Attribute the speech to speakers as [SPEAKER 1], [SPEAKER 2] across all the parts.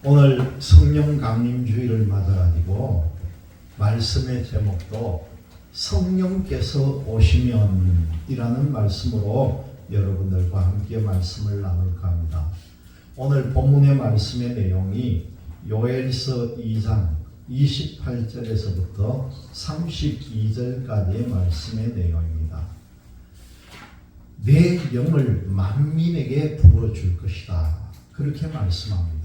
[SPEAKER 1] 오늘 성령 강림 주일을 맞아가지고 말씀의 제목도 성령께서 오시면 이라는 말씀으로 여러분들과 함께 말씀을 나눌까 합니다. 오늘 본문의 말씀의 내용이 요엘서 2장 28절에서부터 32절까지의 말씀의 내용입니다. 내 영을 만민에게 부어줄 것이다. 그렇게 말씀합니다.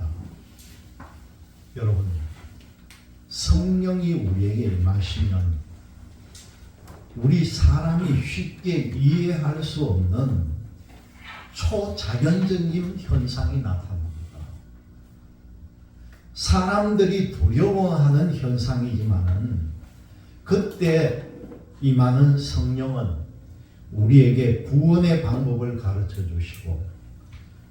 [SPEAKER 1] 여러분, 성령이 우리에게 임하시면 우리 사람이 쉽게 이해할 수 없는 초자연적인 현상이 나타납니다. 사람들이 두려워하는 현상이지만은 그때 임하는 성령은 우리에게 구원의 방법을 가르쳐 주시고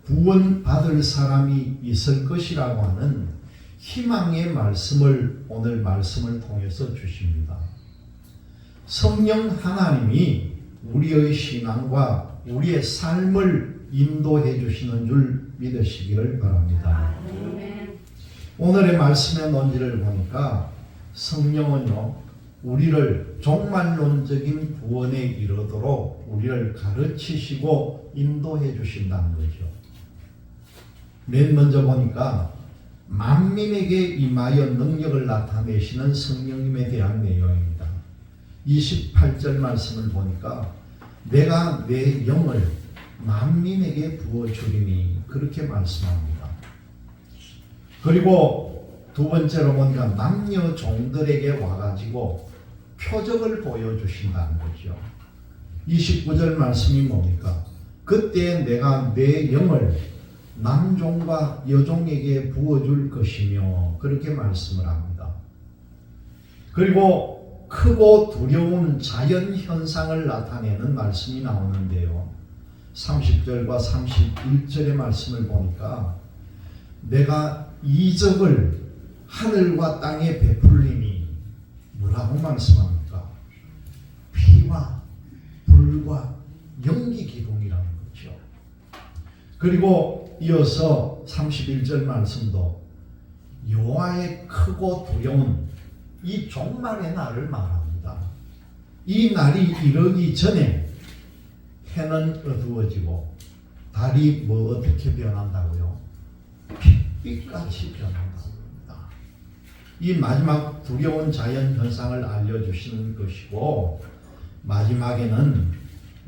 [SPEAKER 1] 구원받을 사람이 있을 것이라고 하는 희망의 말씀을 오늘 말씀을 통해서 주십니다. 성령 하나님이 우리의 신앙과 우리의 삶을 인도해 주시는 줄 믿으시기를 바랍니다. 오늘의 말씀의 논지를 보니까 성령은요, 우리를 종말론적인 구원에 이르도록 우리를 가르치시고 인도해 주신다는 거죠. 맨 먼저 보니까 만민에게 임하여 능력을 나타내시는 성령님에 대한 내용입니다. 28절 말씀을 보니까 내가 내 영을 만민에게 부어주리니 그렇게 말씀합니다. 그리고 두 번째로 보니까 남녀 종들에게 와가지고 표적을 보여주신다는 거죠. 29절 말씀이 뭡니까? 그때 내가 내 영을 남종과 여종에게 부어줄 것이며 그렇게 말씀을 합니다. 그리고 크고 두려운 자연 현상을 나타내는 말씀이 나오는데요. 30절과 31절의 말씀을 보니까 내가 이적을 하늘과 땅에 베풀리니 뭐라고 말씀합니까? 피와 불과 연기 기둥이라는 거죠. 그리고 이어서 31절 말씀도 여호와의 크고 두려운 이 종말의 날을 말합니다. 이 날이 이르기 전에 해는 어두워지고 달이 어떻게 변한다고요? 빛빛같이 변한답니다. 이 마지막 두려운 자연 현상을 알려주시는 것이고 마지막에는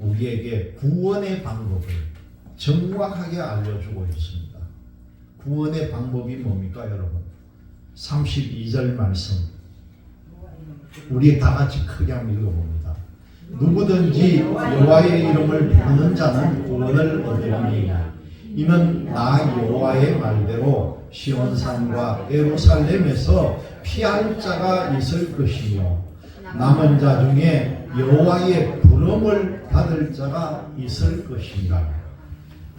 [SPEAKER 1] 우리에게 구원의 방법을 정확하게 알려주고 있습니다. 구원의 방법이 뭡니까, 여러분? 32절 말씀 우리 다 같이 크게 한번 읽어봅니다. 누구든지 여호와의 이름을 부르는 자는 구원을 얻으리니 이는 나 여호와의 말대로 시온산과 예루살렘에서 피할 자가 있을 것이며 남은 자 중에 여호와의 부름을 받을 자가 있을 것이니라.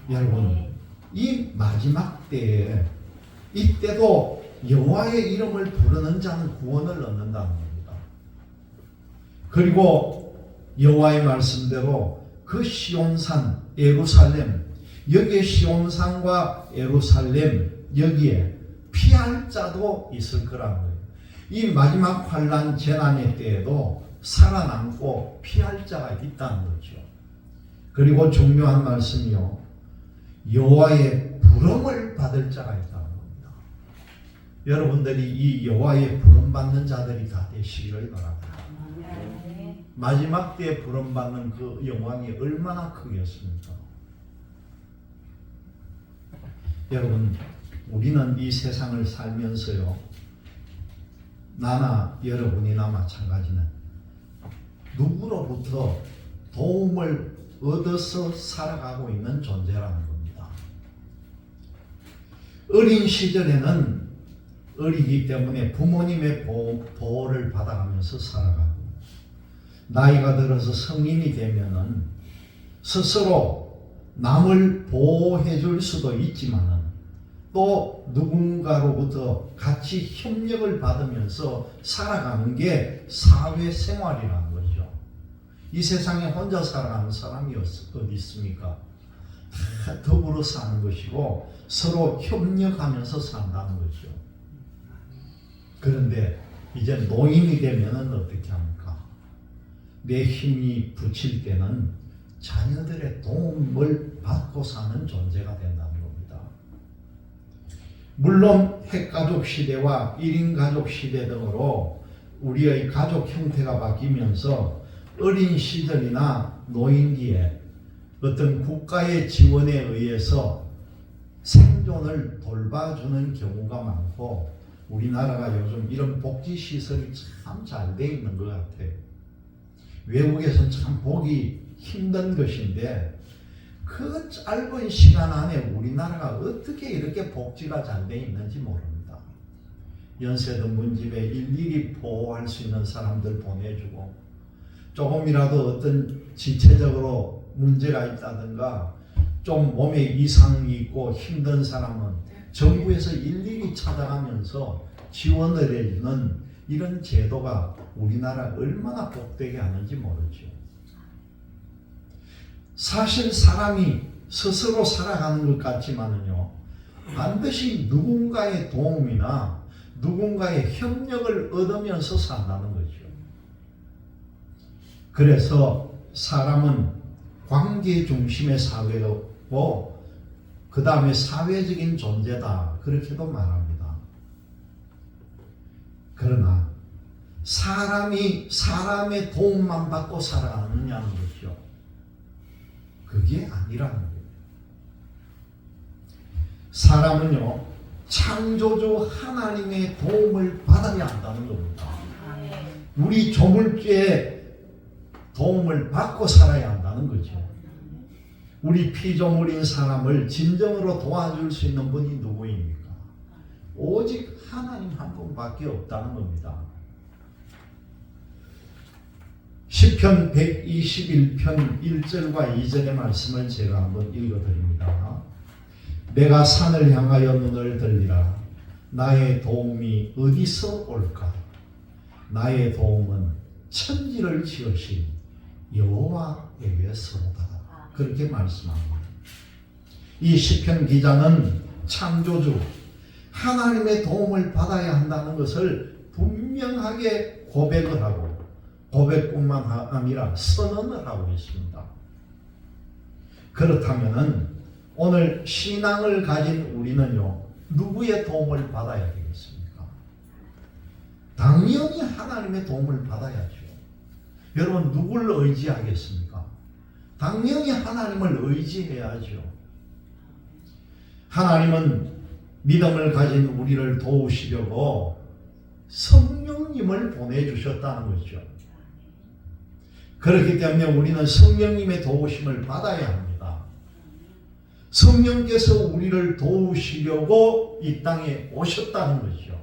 [SPEAKER 1] 여러분, 이 마지막 때에 이때도 여호와의 이름을 부르는 자는 구원을 얻는다는 겁니다. 그리고 여호와의 말씀대로 그 시온산 예루살렘, 여기에 시온산과 예루살렘 여기에 피할 자도 있을 거라는 거예요. 이 마지막 환난 재난의 때에도 살아남고 피할 자가 있다는 거죠. 그리고 중요한 말씀이요, 여호와의 부름을 받을 자가 있다는 겁니다. 여러분들이 이 여호와의 부름 받는 자들이 다 되시기를 바랍니다. 마지막 때에 부름 받는 그 영광이 얼마나 크겠습니까? 여러분, 우리는 이 세상을 살면서요, 나나 여러분이나 마찬가지는 누구로부터 도움을 얻어서 살아가고 있는 존재라는 겁니다. 어린 시절에는 어리기 때문에 부모님의 보호를 받아가면서 살아가고 나이가 들어서 성인이 되면은 스스로 남을 보호해 줄 수도 있지만은 또 누군가로부터 같이 협력을 받으면서 살아가는 게 사회생활이라는 거죠. 이 세상에 혼자 살아가는 사람이 어디 있습니까? 다 더불어 사는 것이고 서로 협력하면서 산다는 거죠. 그런데 이제 노인이 되면은 어떻게 합니까? 내 힘이 부칠 때는 자녀들의 도움을 받고 사는 존재가 된다는 겁니다. 물론 핵가족 시대와 1인 가족 시대 등으로 우리의 가족 형태가 바뀌면서 어린 시절이나 노인기에 어떤 국가의 지원에 의해서 생존을 돌봐주는 경우가 많고, 우리나라가 요즘 이런 복지시설이 참 잘 돼 있는 것 같아요. 외국에서는 참 보기 힘든 것인데 그 짧은 시간 안에 우리나라가 어떻게 이렇게 복지가 잘 돼 있는지 모릅니다. 연세든 문집에 일일이 보호할 수 있는 사람들 보내주고, 조금이라도 어떤 지체적으로 문제가 있다든가 좀 몸에 이상이 있고 힘든 사람은 정부에서 일일이 찾아가면서 지원을 해주는 이런 제도가 우리나라 얼마나 복되게 하는지 모르죠. 사실 사람이 스스로 살아가는 것 같지만은요, 반드시 누군가의 도움이나 누군가의 협력을 얻으면서 산다는 거죠. 그래서 사람은 관계 중심의 사회고 그 다음에 사회적인 존재다, 그렇게도 말합니다. 그러나 사람이 사람의 도움만 받고 살아가느냐는 거죠. 그게 아니라는 거예요. 사람은요, 창조주 하나님의 도움을 받아야 한다는 겁니다. 우리 조물주의 도움을 받고 살아야 한다는 거죠. 우리 피조물인 사람을 진정으로 도와줄 수 있는 분이 누구입니까? 오직 하나님 한 분밖에 없다는 겁니다. 시편 121편 1절과 2절의 말씀을 제가 한번 읽어드립니다. 내가 산을 향하여 눈을 들리라. 나의 도움이 어디서 올까? 나의 도움은 천지를 지으신 여호와에게서로다. 그렇게 말씀합니다. 이 시편 기자는 창조주 하나님의 도움을 받아야 한다는 것을 분명하게 고백을 하고, 고백뿐만 아니라 선언을 하고 있습니다. 그렇다면은 오늘 신앙을 가진 우리는요, 누구의 도움을 받아야 되겠습니까? 당연히 하나님의 도움을 받아야죠. 여러분, 누구를 의지하겠습니까? 당연히 하나님을 의지해야죠. 하나님은 믿음을 가진 우리를 도우시려고 성령님을 보내주셨다는 거죠. 그렇기 때문에 우리는 성령님의 도우심을 받아야 합니다. 성령께서 우리를 도우시려고 이 땅에 오셨다는 거죠.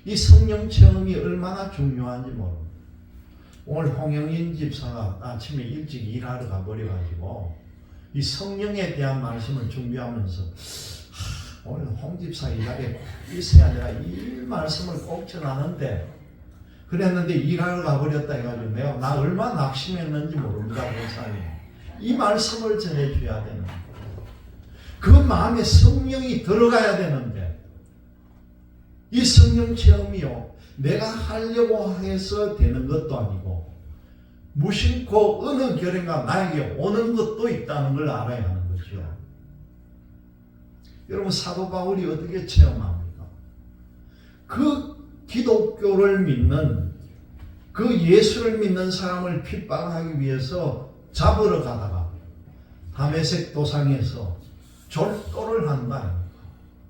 [SPEAKER 1] 이 성령 체험이 얼마나 중요한지 모릅니다. 오늘 홍영인 집사가 아침에 일찍 일하러 가버려가지고 이 성령에 대한 말씀을 준비하면서 오늘 홍 집사 이 자리에 있어야 내가 이 말씀을 꼭 전하는데, 그랬는데 일하러 가버렸다 해가지고 내가 나 얼마나 낙심했는지 모릅니다. 목사님, 이 말씀을 전해줘야 되는데, 그 마음에 성령이 들어가야 되는데, 이 성령 체험이요, 내가 하려고 해서 되는 것도 아니고 무심코 어느 결인가 나에게 오는 것도 있다는 걸 알아야 하는 거죠. 여러분, 사도 바울이 어떻게 체험합니까? 그 기독교를 믿는, 그 예수를 믿는 사람을 핍박하기 위해서 잡으러 가다가 다메섹 도상에서 절도를 한다.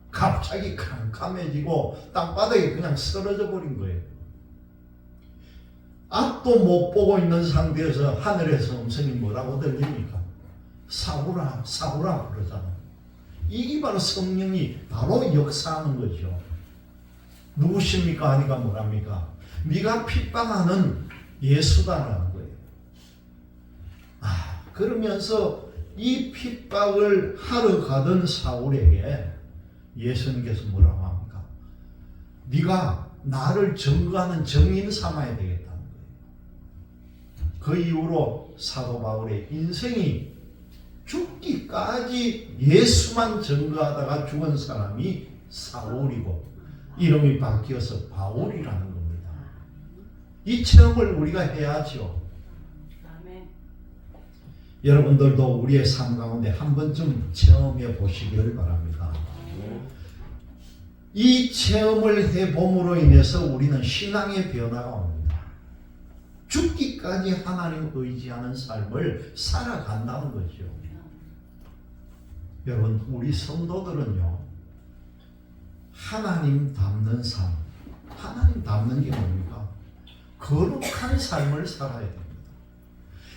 [SPEAKER 1] 갑자기 캄캄해지고 땅바닥에 그냥 쓰러져 버린 거예요. 앞도 못 보고 있는 상태에서 하늘에서 음성이 뭐라고 들립니까? 사울아, 사울아 그러잖아. 이게 바로 성령이 바로 역사하는 거죠. 누구십니까? 하니까 뭐랍니까? 네가 핍박하는 예수다라는 거예요. 그러면서 이 핍박을 하러 가던 사울에게 예수님께서 뭐라고 합니까? 네가 나를 증거하는 증인 삼아야 되겠다는 거예요. 그 이후로 사도 바울의 인생이 죽기까지 예수만 전거하다가 죽은 사람이 사울이고 이름이 바뀌어서 바울이라는 겁니다. 이 체험을 우리가 해야죠. 여러분들도 우리의 삶 가운데 한 번쯤 체험해 보시기를 바랍니다. 이 체험을 해봄으로 인해서 우리는 신앙의 변화가 옵니다. 죽기까지 하나님 의지하는 삶을 살아간다는 거죠. 여러분, 우리 성도들은요, 하나님 닮는 삶, 하나님 닮는 게 뭡니까? 거룩한 삶을 살아야 됩니다.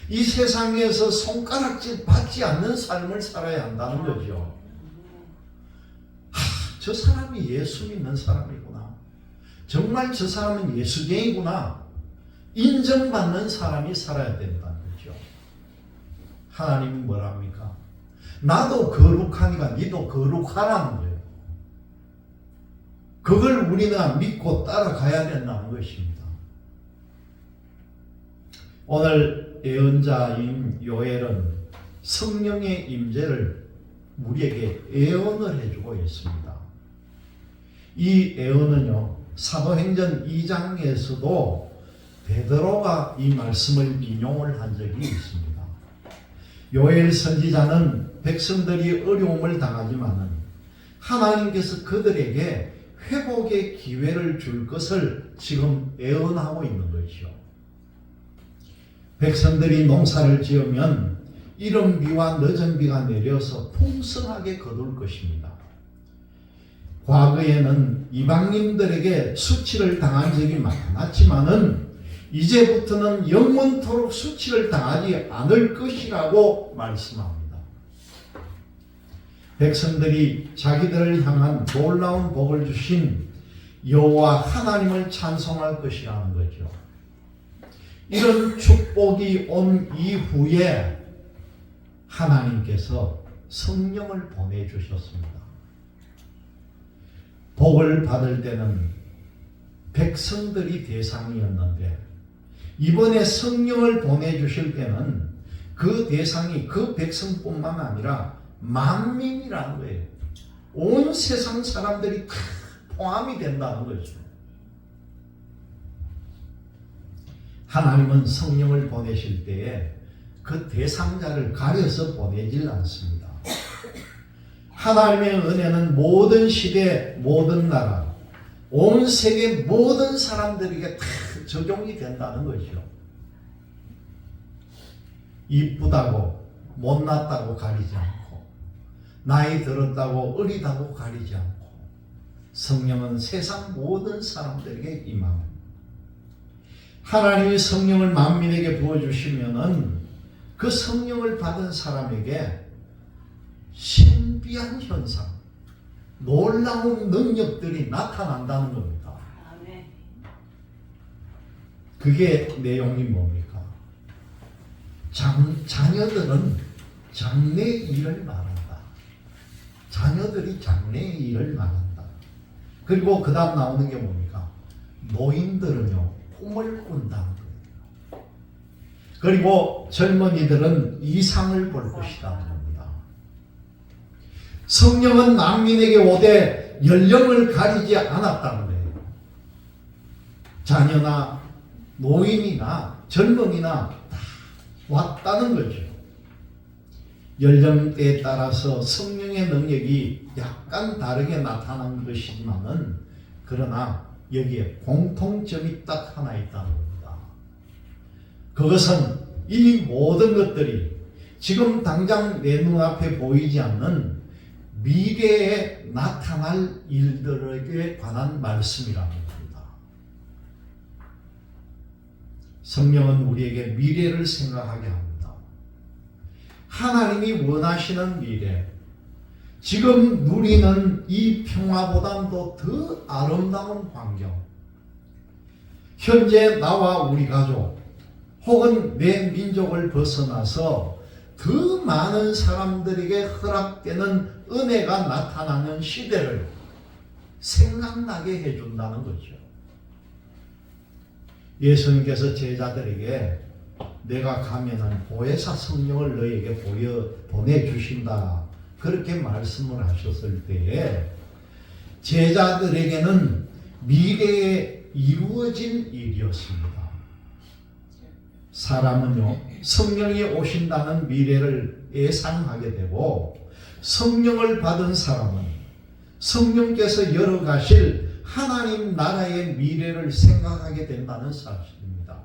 [SPEAKER 1] 이 세상에서 손가락질 받지 않는 삶을 살아야 한다는 거죠. 저 사람이 예수 믿는 사람이구나. 정말 저 사람은 예수쟁이구나. 인정받는 사람이 살아야 된다는 거죠. 하나님이 뭐랍니까? 나도 거룩하니까 니도 거룩하라는 거예요. 그걸 우리가 믿고 따라가야 된다는 것입니다. 오늘 예언자인 요엘은 성령의 임재를 우리에게 예언을 해주고 있습니다. 이 예언은요, 사도행전 2장에서도 베드로가 이 말씀을 인용을 한 적이 있습니다. 요엘 선지자는 백성들이 어려움을 당하지만은 하나님께서 그들에게 회복의 기회를 줄 것을 지금 예언하고 있는 것이죠. 백성들이 농사를 지으면 이른 비와 늦은 비가 내려서 풍성하게 거둘 것입니다. 과거에는 이방인들에게 수치를 당한 적이 많았지만은 이제부터는 영원토록 수치를 당하지 않을 것이라고 말씀합니다. 백성들이 자기들을 향한 놀라운 복을 주신 여호와 하나님을 찬송할 것이라는 거죠. 이런 축복이 온 이후에 하나님께서 성령을 보내주셨습니다. 복을 받을 때는 백성들이 대상이었는데 이번에 성령을 보내주실 때는 그 대상이 그 백성뿐만 아니라 만민이라는 거예요. 온 세상 사람들이 다 포함이 된다는 거죠. 하나님은 성령을 보내실 때에 그 대상자를 가려서 보내질 않습니다. 하나님의 은혜는 모든 시대, 모든 나라, 온 세계 모든 사람들에게 다 적용이 된다는 것이죠. 이쁘다고 못났다고 가리지 않고 나이 들었다고 어리다고 가리지 않고 성령은 세상 모든 사람들에게 임합니다. 하나님이 성령을 만민에게 부어주시면은 그 성령을 받은 사람에게 신비한 현상, 놀라운 능력들이 나타난다는 겁니다. 그게 내용이 뭡니까? 자녀들은 장래 일을 말한다. 자녀들이 장래 일을 말한다. 그리고 그 다음 나오는 게 뭡니까? 노인들은요, 꿈을 꾼다는 거예요. 그리고 젊은이들은 이상을 볼 것이라는 겁니다. 성령은 만민에게 오되 연령을 가리지 않았다는 거예요. 자녀나 노인이나 젊은이나 다 왔다는 거죠. 연령대에 따라서 성령의 능력이 약간 다르게 나타난 것이지만은 그러나 여기에 공통점이 딱 하나 있다는 겁니다. 그것은 이 모든 것들이 지금 당장 내 눈앞에 보이지 않는 미래에 나타날 일들에 관한 말씀이라는 겁니다. 성령은 우리에게 미래를 생각하게 합니다. 하나님이 원하시는 미래, 지금 누리는 이 평화보다도 더 아름다운 환경, 현재 나와 우리 가족 혹은 내 민족을 벗어나서 더 많은 사람들에게 허락되는 은혜가 나타나는 시대를 생각나게 해준다는 거죠. 예수님께서 제자들에게 내가 가면은 보혜사 성령을 너에게 보내주신다. 그렇게 말씀을 하셨을 때에 제자들에게는 미래에 이루어진 일이었습니다. 사람은요, 성령이 오신다는 미래를 예상하게 되고, 성령을 받은 사람은 성령께서 열어가실 하나님 나라의 미래를 생각하게 된다는 사실입니다.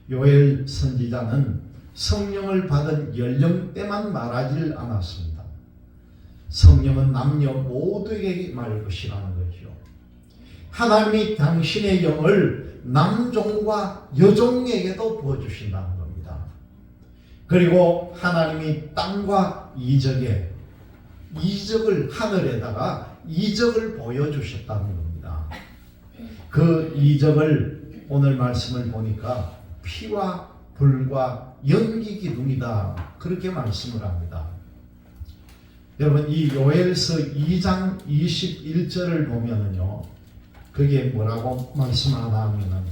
[SPEAKER 1] 요엘 선지자는 성령을 받은 연령대만 말하지 않았습니다. 성령은 남녀 모두에게 말 것이라는 거죠. 하나님이 당신의 영을 남종과 여종에게도 부어주신다는 겁니다. 그리고 하나님이 땅과 이적을 하늘에다가 이적을 보여주셨다는 겁니다. 그 이적을 오늘 말씀을 보니까 피와 불과 연기 기둥이다. 그렇게 말씀을 합니다. 여러분, 이 요엘서 2장 21절을 보면은요, 그게 뭐라고 말씀하나 하면은,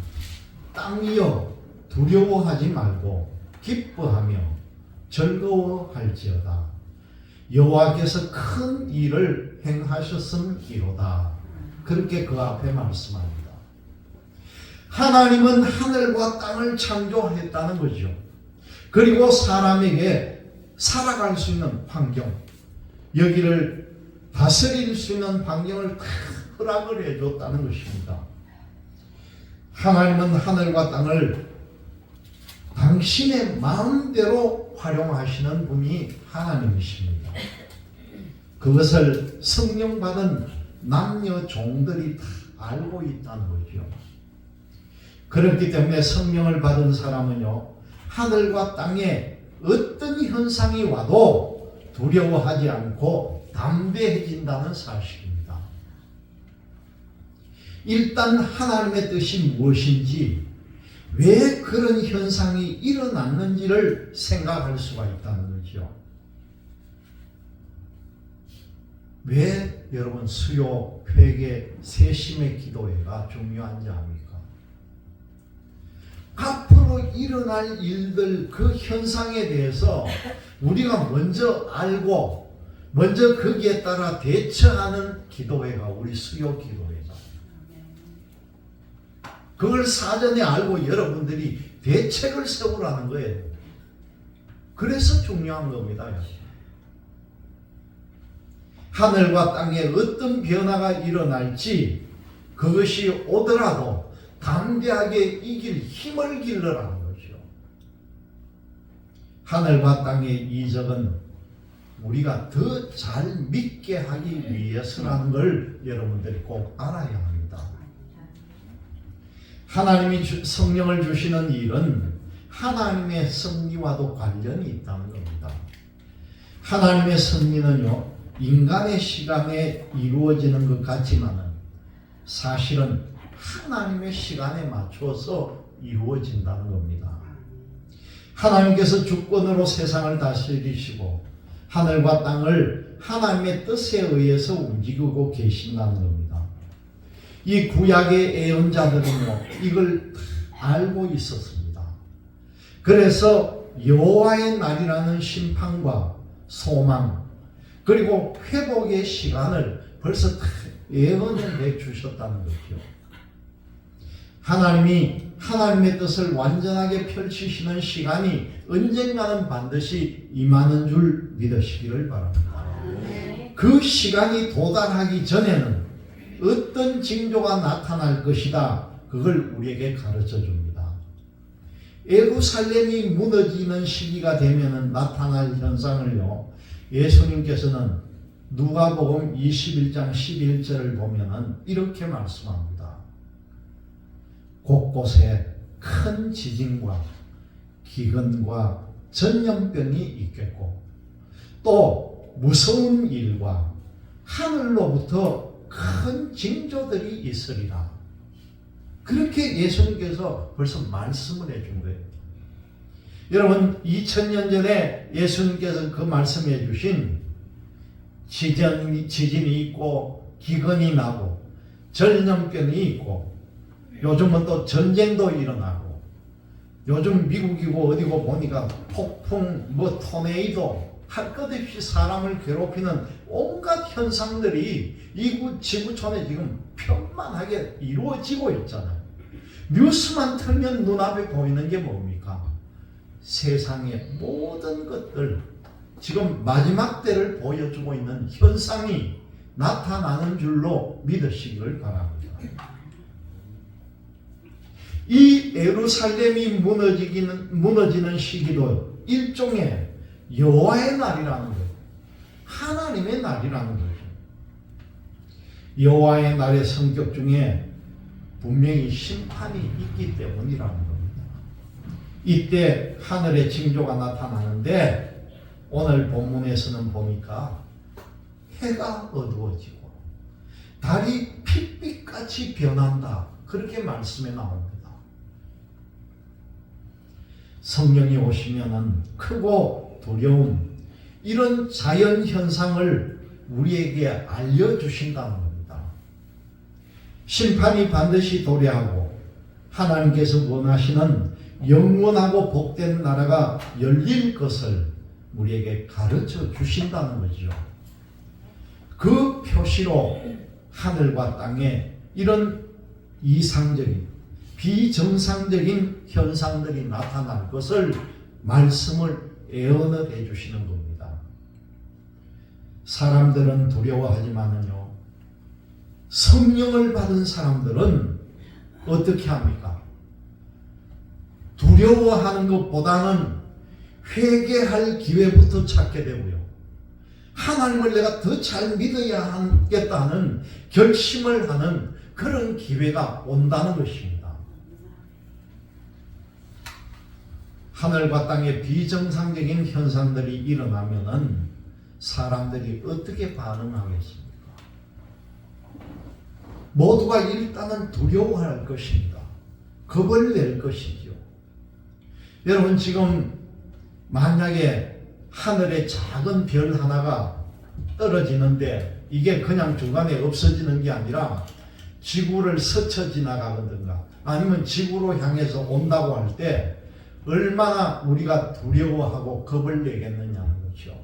[SPEAKER 1] 땅이여 두려워하지 말고 기뻐하며 즐거워할지어다. 여호와께서 큰 일을 행하셨음이로다. 그렇게 그 앞에 말씀합니다. 하나님은 하늘과 땅을 창조했다는 거죠. 그리고 사람에게 살아갈 수 있는 환경, 여기를 다스릴 수 있는 환경을 다 허락을 해줬다는 것입니다. 하나님은 하늘과 땅을 당신의 마음대로 활용하시는 분이 하나님이십니다. 그것을 성령 받은 남녀 종들이 다 알고 있다는 거죠. 그렇기 때문에 성령을 받은 사람은요, 하늘과 땅에 어떤 현상이 와도 두려워하지 않고 담대해진다는 사실입니다. 일단 하나님의 뜻이 무엇인지, 왜 그런 현상이 일어났는지를 생각할 수가 있다는 거죠. 왜 여러분 수요, 회개, 세심의 기도회가 중요한지 압니까? 앞으로 일어날 일들, 그 현상에 대해서 우리가 먼저 알고 먼저 거기에 따라 대처하는 기도회가 우리 수요 기도회다. 그걸 사전에 알고 여러분들이 대책을 세우라는 거예요. 그래서 중요한 겁니다. 하늘과 땅에 어떤 변화가 일어날지 그것이 오더라도 담대하게 이길 힘을 길러라는 거죠. 하늘과 땅의 이적은 우리가 더 잘 믿게 하기 위해서라는 걸 여러분들이 꼭 알아야 합니다. 하나님이 성령을 주시는 일은 하나님의 섭리와도 관련이 있다는 겁니다. 하나님의 섭리는요, 인간의 시간에 이루어지는 것 같지만은 사실은 하나님의 시간에 맞춰서 이루어진다는 겁니다. 하나님께서 주권으로 세상을 다스리시고 하늘과 땅을 하나님의 뜻에 의해서 움직이고 계신다는 겁니다. 이 구약의 예언자들은요, 이걸 알고 있었습니다. 그래서 여호와의 날이라는 심판과 소망, 그리고 회복의 시간을 벌써 예언을 해주셨다는 거죠. 하나님이 하나님의 뜻을 완전하게 펼치시는 시간이 언젠가는 반드시 임하는 줄 믿으시기를 바랍니다. 그 시간이 도달하기 전에는 어떤 징조가 나타날 것이다, 그걸 우리에게 가르쳐 줍니다. 예루살렘이 무너지는 시기가 되면 나타날 현상을요, 예수님께서는 누가복음 21장 11절을 보면은 이렇게 말씀합니다. 곳곳에 큰 지진과 기근과 전염병이 있겠고 또 무서운 일과 하늘로부터 큰 징조들이 있으리라. 그렇게 예수님께서 벌써 말씀을 해준 거예요. 여러분, 2000년 전에 예수님께서 그 말씀해 주신 지진이 있고 기근이 나고 전염병이 있고 요즘은 또 전쟁도 일어나고 요즘 미국이고 어디고 보니까 폭풍, 토네이도 할 것 없이 사람을 괴롭히는 온갖 현상들이 이 지구촌에 지금 편만하게 이루어지고 있잖아요. 뉴스만 틀면 눈앞에 보이는 게 뭡니까? 세상의 모든 것들, 지금 마지막 때를 보여주고 있는 현상이 나타나는 줄로 믿으시길 바랍니다. 이 예루살렘이 무너지는 시기도 일종의 여호와의 날이라는 거예요. 하나님의 날이라는 거죠. 여호와의 날의 성격 중에 분명히 심판이 있기 때문이라는 겁니다. 이때 하늘의 징조가 나타나는데 오늘 본문에서는 보니까 해가 어두워지고 달이 핏빛같이 변한다. 그렇게 말씀에 나옵니다. 성령이 오시면은 크고 두려움, 이런 자연 현상을 우리에게 알려주신다는 겁니다. 심판이 반드시 도래하고 하나님께서 원하시는 영원하고 복된 나라가 열릴 것을 우리에게 가르쳐 주신다는 거죠. 그 표시로 하늘과 땅에 이런 이상적인 비정상적인 현상들이 나타날 것을 말씀을 예언을 해주시는 겁니다. 사람들은 두려워하지만은요, 성령을 받은 사람들은 어떻게 합니까? 두려워하는 것보다는 회개할 기회부터 찾게 되고요, 하나님을 내가 더 잘 믿어야 하겠다는 결심을 하는 그런 기회가 온다는 것입니다. 하늘과 땅에 비정상적인 현상들이 일어나면은 사람들이 어떻게 반응하겠습니까? 모두가 일단은 두려워할 것입니다. 겁을 낼 것이죠. 여러분, 지금 만약에 하늘에 작은 별 하나가 떨어지는데 이게 그냥 중간에 없어지는 게 아니라 지구를 스쳐 지나가든가 아니면 지구로 향해서 온다고 할 때 얼마나 우리가 두려워하고 겁을 내겠느냐는 거죠.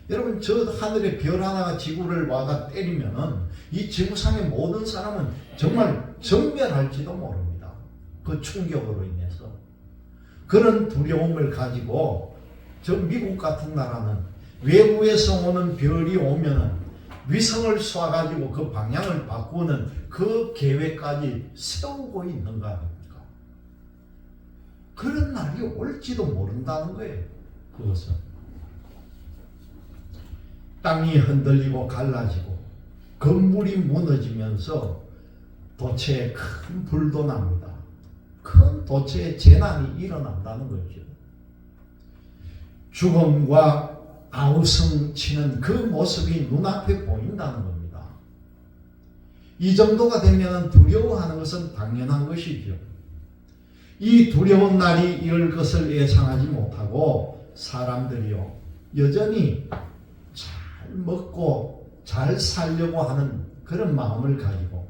[SPEAKER 1] 여러분, 저 하늘에 별 하나가 지구를 와가 때리면은 이 지구상의 모든 사람은 정말 전멸할지도 모릅니다. 그 충격으로 인해서. 그런 두려움을 가지고 저 미국 같은 나라는 외부에서 오는 별이 오면은 위성을 쏴가지고 그 방향을 바꾸는 그 계획까지 세우고 있는 거 아닙니까? 그런 날이 올지도 모른다는 거예요. 그것은 땅이 흔들리고 갈라지고 건물이 무너지면서 도처에 큰 불도 납니다. 큰 도처에 재난이 일어난다는 거죠. 죽음과 아우성치는 그 모습이 눈앞에 보인다는 겁니다. 이 정도가 되면 두려워하는 것은 당연한 것이죠. 이 두려운 날이 이럴 것을 예상하지 못하고 사람들이요, 여전히 잘 먹고 잘 살려고 하는 그런 마음을 가지고,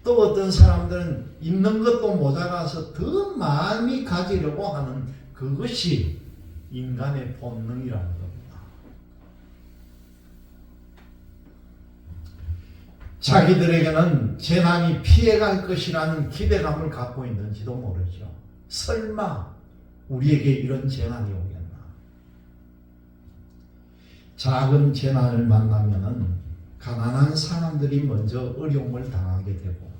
[SPEAKER 1] 또 어떤 사람들은 있는 것도 모자라서 더 많이 가지려고 하는 그것이 인간의 본능이라는 겁니다. 자기들에게는 재난이 피해갈 것이라는 기대감을 갖고 있는지도 모르죠. 설마 우리에게 이런 재난이 오겠나? 작은 재난을 만나면은 가난한 사람들이 먼저 어려움을 당하게 되고,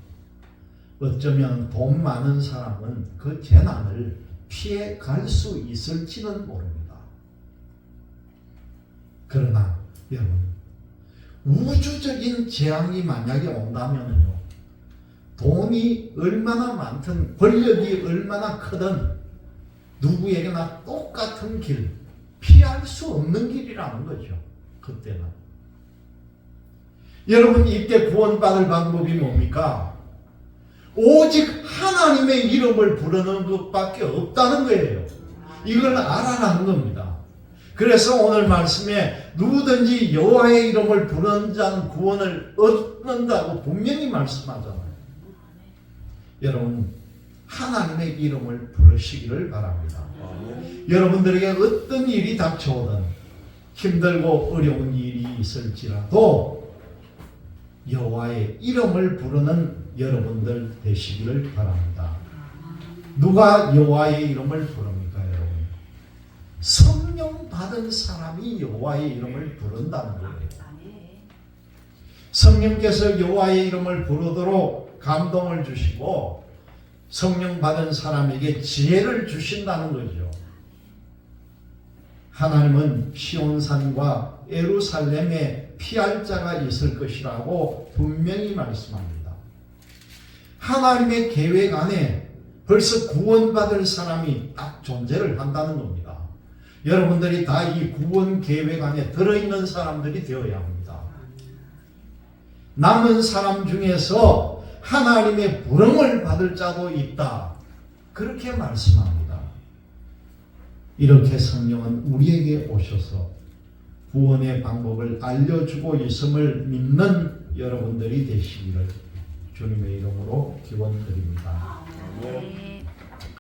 [SPEAKER 1] 어쩌면 돈 많은 사람은 그 재난을 피해 갈 수 있을지는 모릅니다. 그러나 여러분, 우주적인 재앙이 만약에 온다면요, 돈이 얼마나 많든 권력이 얼마나 크든 누구에게나 똑같은 길, 피할 수 없는 길이라는 거죠. 그때는. 여러분, 이때 구원받을 방법이 뭡니까? 오직 하나님의 이름을 부르는 것밖에 없다는 거예요. 이걸 알아라는 겁니다. 그래서 오늘 말씀에 누구든지 여호와의 이름을 부르는 자는 구원을 얻는다고 분명히 말씀하잖아요. 여러분, 하나님의 이름을 부르시기를 바랍니다. 여러분들에게 어떤 일이 닥쳐오든 힘들고 어려운 일이 있을지라도 여호와의 이름을 부르는 여러분들 되시기를 바랍니다. 누가 여호와의 이름을 부릅니까, 여러분? 성령 받은 사람이 여호와의 이름을 부른다는 거예요. 성령께서 여호와의 이름을 부르도록 감동을 주시고 성령 받은 사람에게 지혜를 주신다는 거죠. 하나님은 시온산과 예루살렘에 피할 자가 있을 것이라고 분명히 말씀합니다. 하나님의 계획 안에 벌써 구원받을 사람이 딱 존재를 한다는 겁니다. 여러분들이 다 이 구원 계획 안에 들어있는 사람들이 되어야 합니다. 남은 사람 중에서 하나님의 부름을 받을 자도 있다. 그렇게 말씀합니다. 이렇게 성령은 우리에게 오셔서 구원의 방법을 알려주고 있음을 믿는 여러분들이 되시기를 주님의 이름으로 기원드립니다.
[SPEAKER 2] 네.